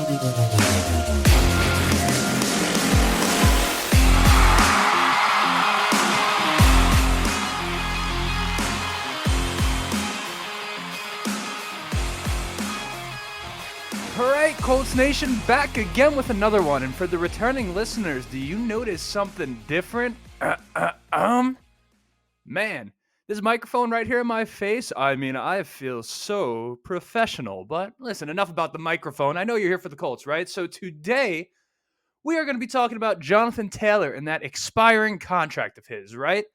Alright, Colts Nation, back again with another one. And for the returning listeners, do you notice something different? Man, this microphone right here in my face, I feel so professional. But listen, enough about the microphone. I know you're here for the Colts, right? So today, we are going to be talking about Jonathan Taylor and that expiring contract of his, right?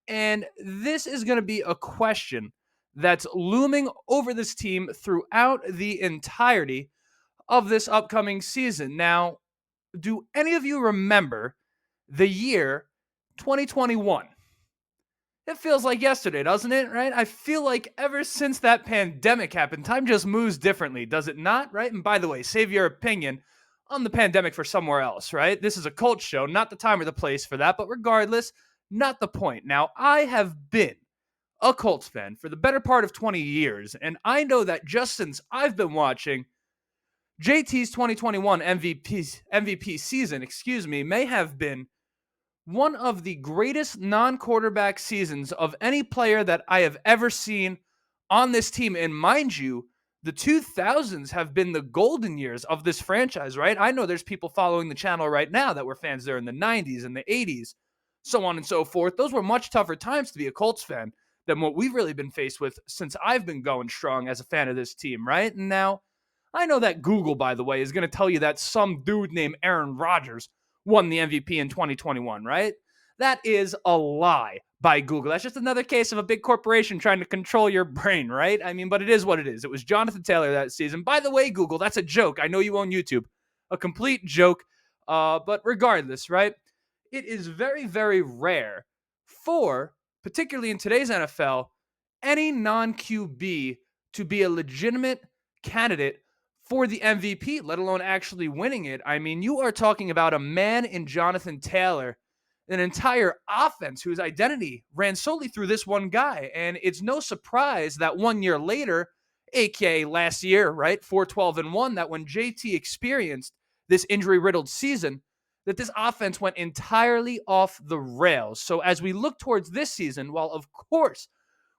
And this is going to be a question that's looming over this team throughout the entirety of this upcoming season. Now, do any of you remember the year 2021? It feels like yesterday, doesn't it, right? I feel like ever since that pandemic happened, time just moves differently, does it not, right? And by the way, save your opinion on the pandemic for somewhere else, right? This is a Colts show, not the time or the place for that, but regardless, not the point. Now, I have been a Colts fan for the better part of 20 years, and I know that just since I've been watching, JT's 2021 MVP season, may have been one of the greatest non-quarterback seasons of any player that I have ever seen on this team. And mind you, the 2000s have been the golden years of this franchise, right? I know there's people following the channel right now that were fans there in the 90s and the 80s, so on and so forth. Those were much tougher times to be a Colts fan than what we've really been faced with since I've been going strong as a fan of this team, right? And now, I know that Google, by the way, is going to tell you that some dude named Aaron Rodgers won the MVP in 2021, right? That is a lie by Google. That's just another case of a big corporation trying to control your brain, right? But it is what it is. It was Jonathan Taylor that season. By the way, Google, that's a joke. I know you own YouTube. A complete joke. But regardless, right? It is very, very rare for, particularly in today's NFL, any non-QB to be a legitimate candidate for the MVP, let alone actually winning it. You are talking about a man in Jonathan Taylor, an entire offense whose identity ran solely through this one guy. And it's no surprise that 1 year later, aka last year, right, 4-12-1, that when JT experienced this injury-riddled season, that this offense went entirely off the rails. So as we look towards this season, while of course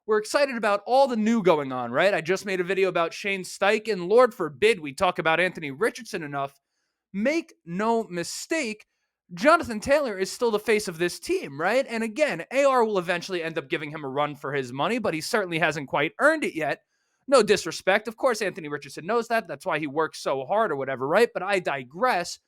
we're excited about all the new going on, right? I just made a video about Shane Steichen. Lord forbid we talk about Anthony Richardson enough. Make no mistake, Jonathan Taylor is still the face of this team, right? And again, AR will eventually end up giving him a run for his money, but he certainly hasn't quite earned it yet. No disrespect. Of course, Anthony Richardson knows that. That's why he works so hard or whatever, right? But I digress.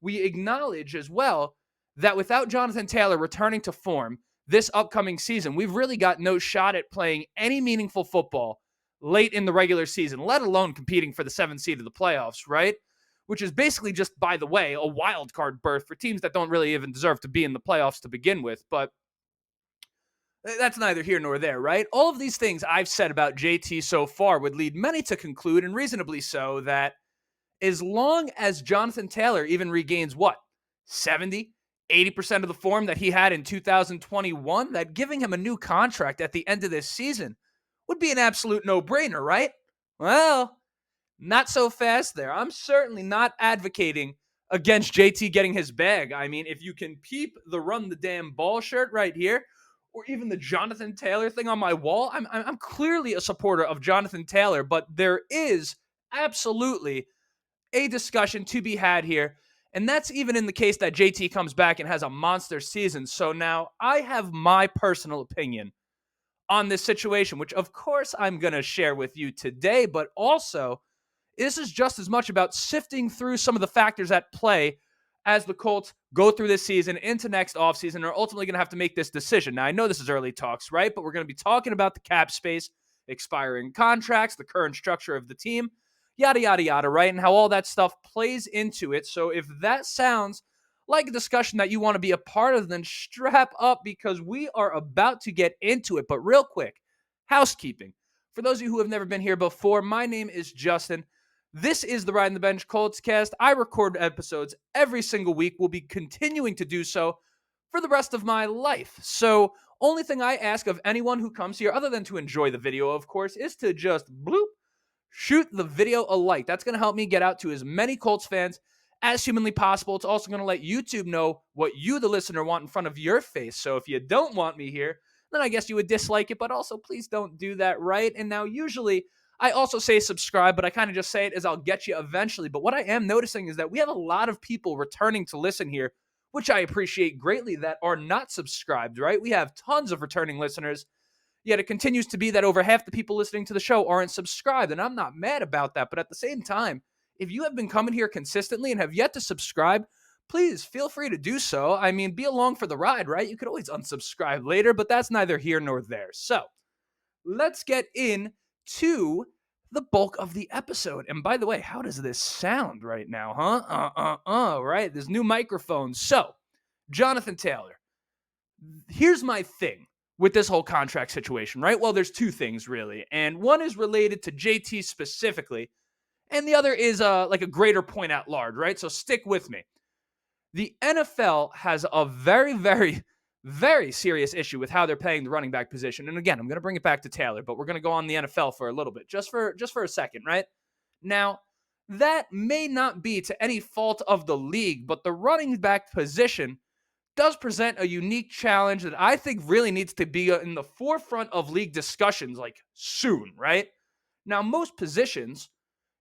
We acknowledge as well that without Jonathan Taylor returning to form this upcoming season, we've really got no shot at playing any meaningful football late in the regular season, let alone competing for the 7th seed of the playoffs, right? Which is basically just, by the way, a wild card berth for teams that don't really even deserve to be in the playoffs to begin with. But that's neither here nor there, right? All of these things I've said about JT so far would lead many to conclude, and reasonably so, that as long as Jonathan Taylor even regains, 70, 80% of the form that he had in 2021, that giving him a new contract at the end of this season would be an absolute no-brainer, right? Well, not so fast there. I'm certainly not advocating against JT getting his bag. If you can peep the run the damn ball shirt right here, or even the Jonathan Taylor thing on my wall, I'm clearly a supporter of Jonathan Taylor, but there is absolutely a discussion to be had here. And that's even in the case that JT comes back and has a monster season. So now I have my personal opinion on this situation, which of course I'm going to share with you today, but also this is just as much about sifting through some of the factors at play as the Colts go through this season into next offseason and are ultimately going to have to make this decision. Now, I know this is early talks, right? But we're going to be talking about the cap space, expiring contracts, the current structure of the team, yada, yada, yada, right? And how all that stuff plays into it. So if that sounds like a discussion that you want to be a part of, then strap up because we are about to get into it. But real quick, housekeeping. For those of you who have never been here before, my name is Justin. This is the Ride on the Bench Colts cast. I record episodes every single week. We'll be continuing to do so for the rest of my life. So only thing I ask of anyone who comes here, other than to enjoy the video, of course, is to just bloop, shoot the video a like. That's going to help me get out to as many Colts fans as humanly possible. It's also going to let YouTube know what you, the listener, want in front of your face. So if you don't want me here, then I guess you would dislike it, but also please don't do that, right? And now usually I also say subscribe, but I kind of just say it as I'll get you eventually. But what I am noticing is that we have a lot of people returning to listen here, which I appreciate greatly, that are not subscribed, right? We have tons of returning listeners, yet it continues to be that over half the people listening to the show aren't subscribed, and I'm not mad about that. But at the same time, if you have been coming here consistently and have yet to subscribe, please feel free to do so. I mean, be along for the ride, right? You could always unsubscribe later, but that's neither here nor there. So let's get into the bulk of the episode. And by the way, how does this sound right now, huh? Right? There's new microphones. So, Jonathan Taylor, here's my thing with this whole contract situation, right? Well, there's two things really. And one is related to JT specifically, and the other is like a greater point at large, right? So stick with me. The NFL has a very, very, very serious issue with how they're paying the running back position. And again, I'm going to bring it back to Taylor, but we're going to go on the NFL for a little bit, just for a second, right? Now, that may not be to any fault of the league, but the running back position does present a unique challenge that I think really needs to be in the forefront of league discussions like soon, right? Now, most positions,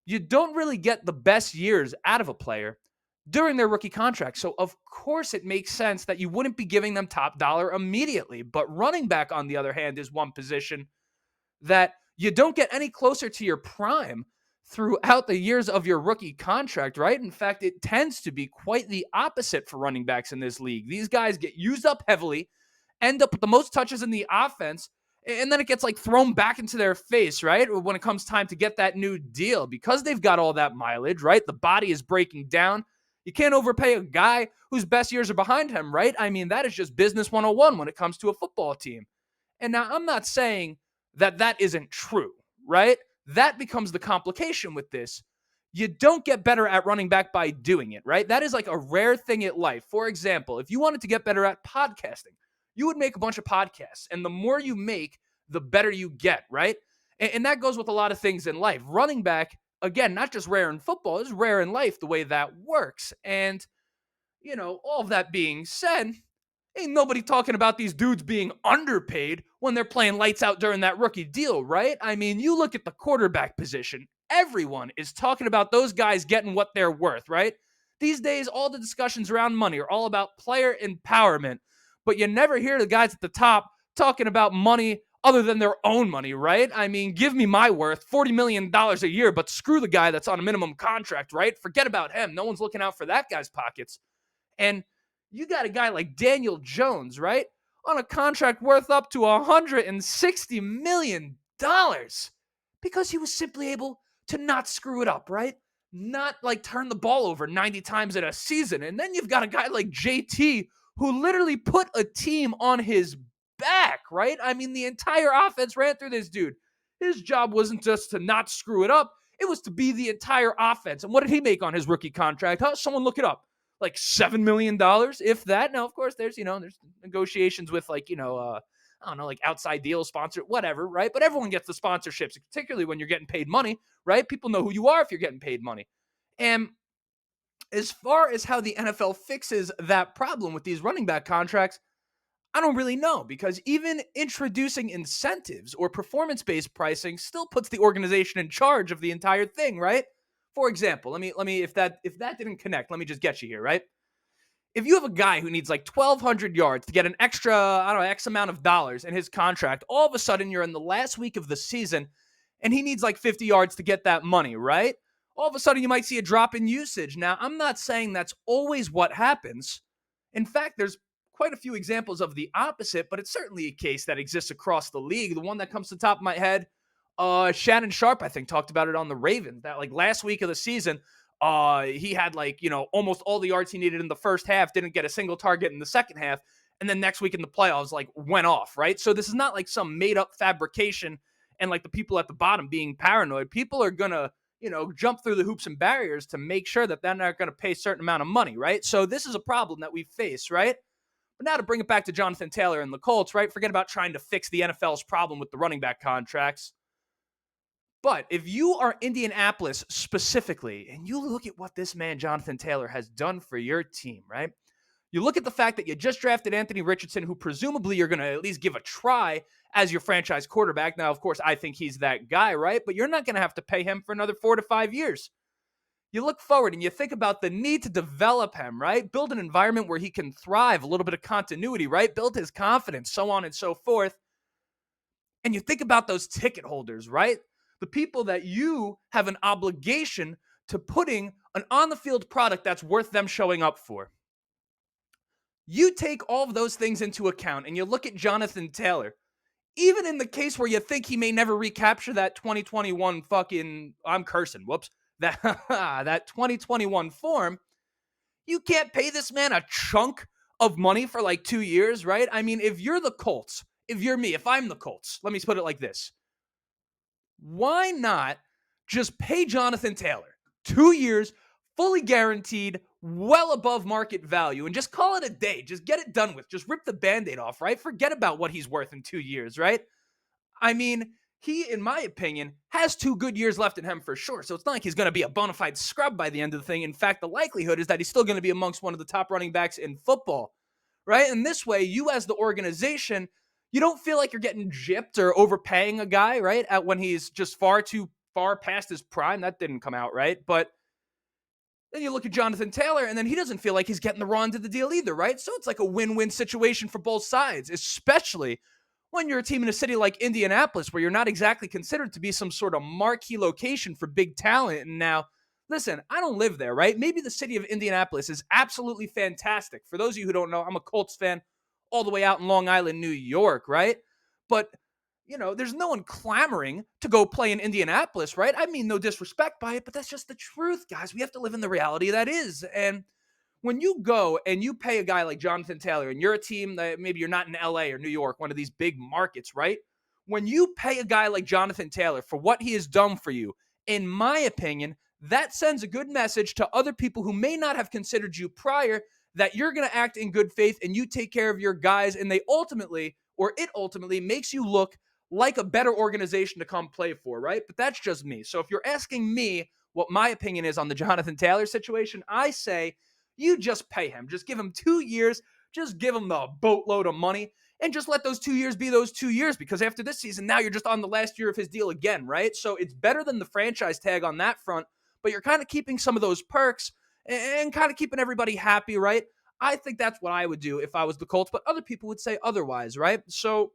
you don't really get the best years out of a player during their rookie contract. So, of course, it makes sense that you wouldn't be giving them top dollar immediately. But running back, on the other hand, is one position that you don't get any closer to your prime throughout the years of your rookie contract, right? In fact, it tends to be quite the opposite for running backs in this league. These guys get used up heavily, end up with the most touches in the offense, and then it gets like thrown back into their face, right? When it comes time to get that new deal, because they've got all that mileage, right? The body is breaking down. You can't overpay a guy whose best years are behind him, right? I mean, that is just business 101 when it comes to a football team. And now I'm not saying that isn't true, right? That becomes the complication with this. You don't get better at running back by doing it, right? That is like a rare thing in life. For example, if you wanted to get better at podcasting, you would make a bunch of podcasts. And the more you make, the better you get, right? And that goes with a lot of things in life. Running back, again, not just rare in football, it's rare in life the way that works. And, all of that being said, ain't nobody talking about these dudes being underpaid when they're playing lights out during that rookie deal, right? I mean, you look at the quarterback position, everyone is talking about those guys getting what they're worth, right? These days, all the discussions around money are all about player empowerment, but you never hear the guys at the top talking about money other than their own money, right? I mean, give me my worth, $40 million a year, but screw the guy that's on a minimum contract, right? Forget about him. No one's looking out for that guy's pockets. And you got a guy like Daniel Jones, right? On a contract worth up to $160 million because he was simply able to not screw it up, right? Not like turn the ball over 90 times in a season. And then you've got a guy like JT who literally put a team on his back, right? I mean, the entire offense ran through this dude. His job wasn't just to not screw it up, it was to be the entire offense. And what did he make on his rookie contract? Huh? Someone look it up. Like $7 million, if that. Now, of course, there's negotiations with I don't know, like outside deals, sponsor, whatever, right? But everyone gets the sponsorships, particularly when you're getting paid money, right? People know who you are if you're getting paid money. And as far as how the NFL fixes that problem with these running back contracts, I don't really know, because even introducing incentives or performance-based pricing still puts the organization in charge of the entire thing, right? For example, let me if that didn't connect, let me just get you here, right? If you have a guy who needs like 1,200 yards to get an extra, I don't know, X amount of dollars in his contract, all of a sudden you're in the last week of the season and he needs like 50 yards to get that money, right? All of a sudden you might see a drop in usage. Now, I'm not saying that's always what happens. In fact, there's quite a few examples of the opposite, but it's certainly a case that exists across the league. The one that comes to the top of my head, Shannon Sharp, I think, talked about it on the Ravens, that like last week of the season, he had like, almost all the yards he needed in the first half, didn't get a single target in the second half. And then next week in the playoffs, like went off, right? So this is not like some made up fabrication and like the people at the bottom being paranoid. People are going to, jump through the hoops and barriers to make sure that they're not going to pay a certain amount of money, right? So this is a problem that we face, right? But now to bring it back to Jonathan Taylor and the Colts, right? Forget about trying to fix the NFL's problem with the running back contracts. But if you are Indianapolis specifically, and you look at what this man, Jonathan Taylor, has done for your team, right? You look at the fact that you just drafted Anthony Richardson, who presumably you're going to at least give a try as your franchise quarterback. Now, of course, I think he's that guy, right? But you're not going to have to pay him for another 4 to 5 years. You look forward and you think about the need to develop him, right? Build an environment where he can thrive, a little bit of continuity, right? Build his confidence, so on and so forth. And you think about those ticket holders, right? The people that you have an obligation to putting an on the field product that's worth them showing up for. You take all of those things into account and you look at Jonathan Taylor, even in the case where you think he may never recapture that 2021 fucking, I'm cursing, whoops, that, that 2021 form, you can't pay this man a chunk of money for like 2 years, right? I mean, if you're the Colts, if you're me, if I'm the Colts, let me put it like this. Why not just pay Jonathan Taylor 2 years, fully guaranteed, well above market value, and just call it a day? Just get it done with. Just rip the Band-Aid off, right? Forget about what he's worth in 2 years, right? I mean, he, in my opinion, has 2 good years left in him for sure. So it's not like he's going to be a bona fide scrub by the end of the thing. In fact, the likelihood is that he's still going to be amongst one of the top running backs in football, right? And this way, you as the organization, you don't feel like you're getting gypped or overpaying a guy, right? At when he's just far too far past his prime. That didn't come out right. But then you look at Jonathan Taylor, and then he doesn't feel like he's getting the raw end of the deal either, right? So it's like a win-win situation for both sides, especially when you're a team in a city like Indianapolis, where you're not exactly considered to be some sort of marquee location for big talent. And now, listen, I don't live there, right? Maybe the city of Indianapolis is absolutely fantastic. For those of you who don't know, I'm a Colts fan all the way out in Long Island, New York, right? But, you know, there's no one clamoring to go play in Indianapolis, right? I mean, no disrespect by it, but that's just the truth, guys. We have to live in the reality that is. And when you go and you pay a guy like Jonathan Taylor, and you're a team that maybe you're not in LA or New York, one of these big markets, right? When you pay a guy like Jonathan Taylor for what he has done for you, in my opinion, that sends a good message to other people who may not have considered you prior, that you're going to act in good faith and you take care of your guys, and they ultimately, or it ultimately makes you look like a better organization to come play for, right? But that's just me. So if you're asking me what my opinion is on the Jonathan Taylor situation, I say you just pay him. Just give him 2 years. Just give him the boatload of money and just let those 2 years be those 2 years, because after this season, now you're just on the last year of his deal again, right? So it's better than the franchise tag on that front, but you're kind of keeping some of those perks and kind of keeping everybody happy, right? I think that's what I would do if I was the Colts, but other people would say otherwise, right? So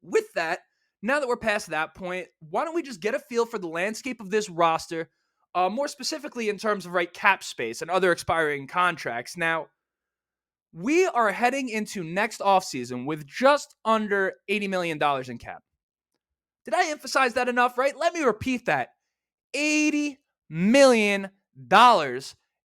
with that, now that we're past that point, why don't we just get a feel for the landscape of this roster, more specifically in terms of right cap space and other expiring contracts. Now, we are heading into next offseason with just under $80 million in cap. Did I emphasize that enough, right? Let me repeat that. $80 million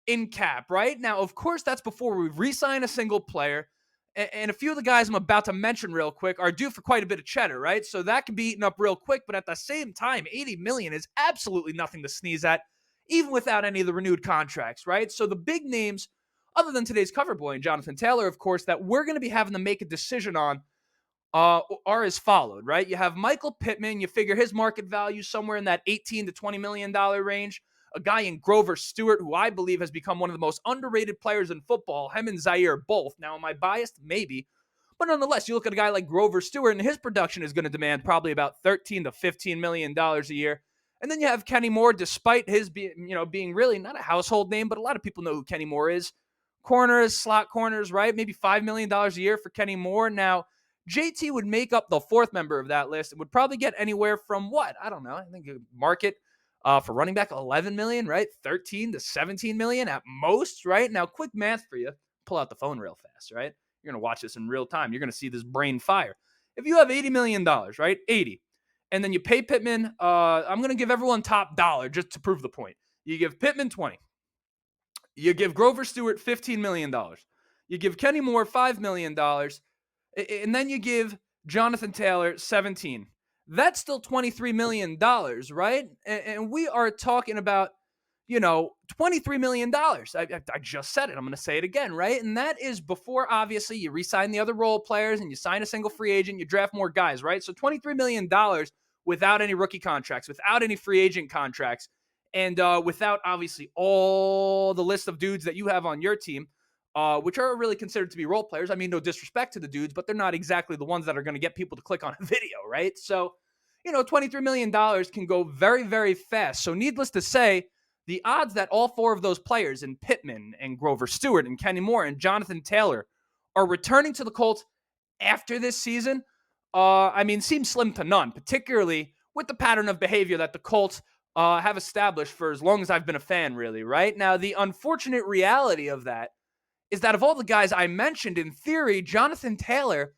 in cap, right? Now, of course, that's before we re-sign a single player. And a few of the guys I'm about to mention real quick are due for quite a bit of cheddar, right? So that can be eaten up real quick. But at the same time, $80 million is absolutely nothing to sneeze at, even without any of the renewed contracts, right? So the big names, other than today's cover boy and Jonathan Taylor, of course, that we're going to be having to make a decision on are as followed, right? You have Michael Pittman. You figure his market value somewhere in that $18 to $20 million range. A guy in Grover Stewart, who I believe has become one of the most underrated players in football, him and Zaire both. Now, am I biased? Maybe. But nonetheless, you look at a guy like Grover Stewart, and his production is going to demand probably about $13 to $15 million a year. And then you have Kenny Moore, despite his being really not a household name, but a lot of people know who Kenny Moore is. Corners, slot corners, right? Maybe $5 million a year for Kenny Moore. Now, JT would make up the fourth member of that list and would probably get anywhere from what? I don't know. I think market for running back 11 million, right? 13 to 17 million at most, right? Now, quick math for you. Pull out the phone real fast, right? You're going to watch this in real time. You're going to see this brain fire. If you have $80 million, right? 80. And then you pay Pittman, I'm going to give everyone top dollar just to prove the point. You give Pittman 20. You give Grover Stewart $15 million. You give Kenny Moore $5 million. And then you give Jonathan Taylor 17. That's still $23 million, right? And we are talking about, $23 million. I just said it. I'm going to say it again, right? And that is before, obviously, you re-sign the other role players and you sign a single free agent, you draft more guys, right? So $23 million without any rookie contracts, without any free agent contracts, and without obviously all the list of dudes that you have on your team, which are really considered to be role players. I mean, no disrespect to the dudes, but they're not exactly the ones that are going to get people to click on a video, right? So, $23 million can go very, very fast. So, needless to say, the odds that all four of those players, in Pittman and Grover Stewart and Kenny Moore and Jonathan Taylor, are returning to the Colts after this season, seem slim to none, particularly with the pattern of behavior that the Colts have established for as long as I've been a fan, really, right? Now, the unfortunate reality of that is that of all the guys I mentioned, in theory, Jonathan Taylor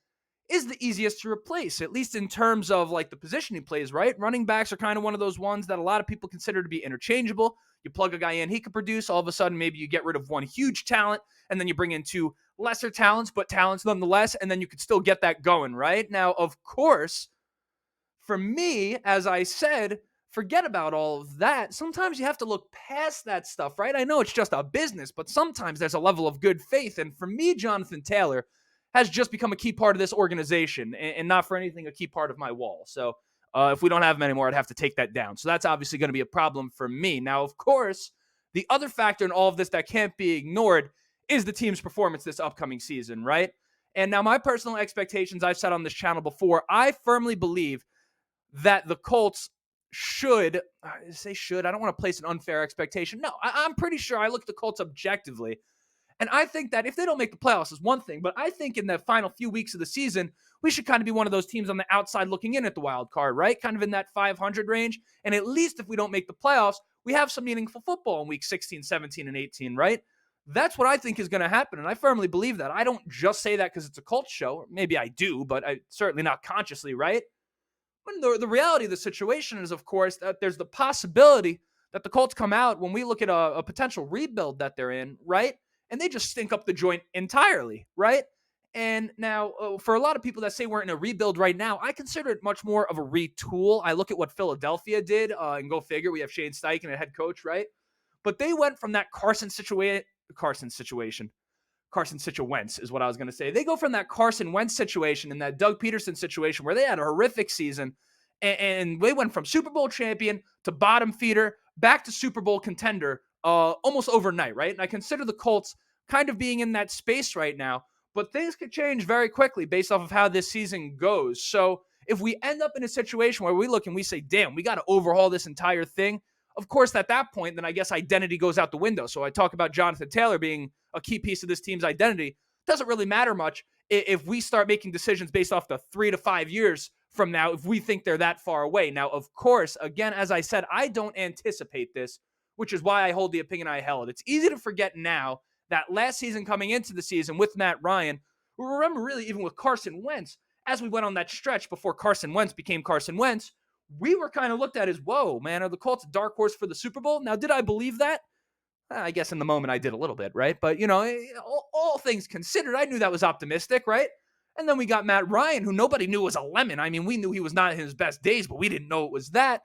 is the easiest to replace, at least in terms of like the position he plays, right? Running backs are kind of one of those ones that a lot of people consider to be interchangeable. You plug a guy in, he can produce. All of a sudden, maybe you get rid of one huge talent, and then you bring in two lesser talents, but talents nonetheless, and then you could still get that going, right? Now, of course, for me, as I said, forget about all of that. Sometimes you have to look past that stuff, right? I know it's just a business, but sometimes there's a level of good faith. And for me, Jonathan Taylor has just become a key part of this organization, and not for anything a key part of my wall. So if we don't have him anymore, I'd have to take that down. So that's obviously going to be a problem for me. Now, of course, the other factor in all of this that can't be ignored is the team's performance this upcoming season, right? And now my personal expectations, I've said on this channel before, I firmly believe that the Colts should, I don't want to place an unfair expectation. No, I'm pretty sure I look at the Colts objectively. And I think that if they don't make the playoffs is one thing, but I think in the final few weeks of the season, we should kind of be one of those teams on the outside looking in at the wild card, right? Kind of in that 500 range. And at least if we don't make the playoffs, we have some meaningful football in week 16, 17, and 18, right? That's what I think is going to happen. And I firmly believe that. I don't just say that because it's a Colts show. Or maybe I do, but I certainly not consciously, right? When the reality of the situation is, of course, that there's the possibility that the Colts come out when we look at a potential rebuild that they're in, right? And they just stink up the joint entirely, right? And now, for a lot of people that say we're in a rebuild right now, I consider it much more of a retool. I look at what Philadelphia did, and go figure, we have Shane Steichen, a head coach, right? But they went from that Carson Wentz is what I was going to say. They go from that Carson Wentz situation and that Doug Peterson situation where they had a horrific season, and they went from Super Bowl champion to bottom feeder back to Super Bowl contender almost overnight, right? And I consider the Colts kind of being in that space right now, but things could change very quickly based off of how this season goes. So if we end up in a situation where we look and we say, damn, we got to overhaul this entire thing, of course, at that point, then I guess identity goes out the window. So I talk about Jonathan Taylor being a key piece of this team's identity. Doesn't really matter much if we start making decisions based off the 3 to 5 years from now, if we think they're that far away. Now, of course, again, as I said, I don't anticipate this, which is why I hold the opinion I held. It's easy to forget now that last season coming into the season with Matt Ryan, remember really even with Carson Wentz, as we went on that stretch before Carson Wentz became Carson Wentz, we were kind of looked at as, whoa, man, are the Colts a dark horse for the Super Bowl? Now, did I believe that? I guess in the moment I did a little bit, right? But, all things considered, I knew that was optimistic, right? And then we got Matt Ryan, who nobody knew was a lemon. I mean, we knew he was not in his best days, but we didn't know it was that.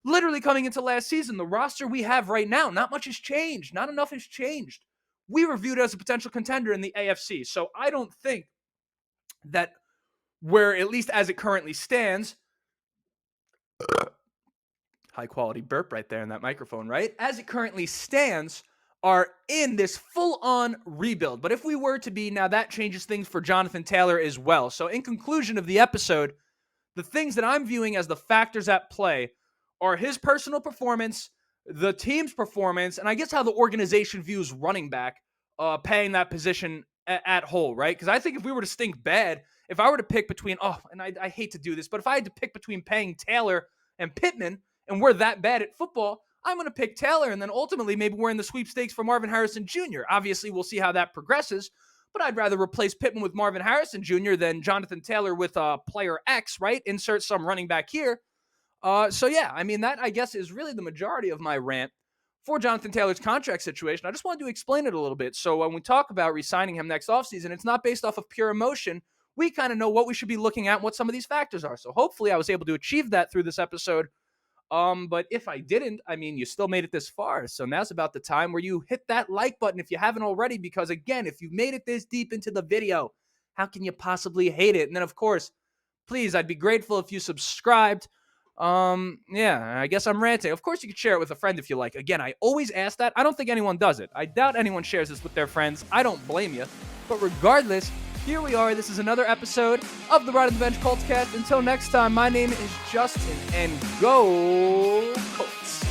Literally coming into last season, the roster we have right now, not much has changed. Not enough has changed. We were viewed as a potential contender in the AFC. So I don't think that we're, at least as it currently stands, high quality burp right there in that microphone, right? As it currently stands, are in this full-on rebuild. But if we were to be, now that changes things for Jonathan Taylor as well. So in conclusion of the episode, the things that I'm viewing as the factors at play are his personal performance, the team's performance, and I guess how the organization views running back, paying that position at whole, right? Because I think if we were to stink bad, if I were to pick between, and I hate to do this, but if I had to pick between paying Taylor and Pittman, and we're that bad at football, I'm going to pick Taylor, and then ultimately maybe we're in the sweepstakes for Marvin Harrison Jr. Obviously, we'll see how that progresses, but I'd rather replace Pittman with Marvin Harrison Jr. than Jonathan Taylor with player X, right? Insert some running back here. That, I guess, is really the majority of my rant for Jonathan Taylor's contract situation. I just wanted to explain it a little bit. So when we talk about re-signing him next offseason, it's not based off of pure emotion. We kind of know what we should be looking at and what some of these factors are. So hopefully I was able to achieve that through this episode. But if I didn't, you still made it this far. So now's about the time where you hit that like button if you haven't already, because again, if you made it this deep into the video, how can you possibly hate it? And then of course, please, I'd be grateful if you subscribed. Yeah, I guess I'm ranting. Of course, you could share it with a friend if you like. Again, I always ask that. I don't think anyone does it. I doubt anyone shares this with their friends. I don't blame you. But regardless, here we are. This is another episode of the Ride on the Bench Colts cast. Until next time, my name is Justin, and go Colts.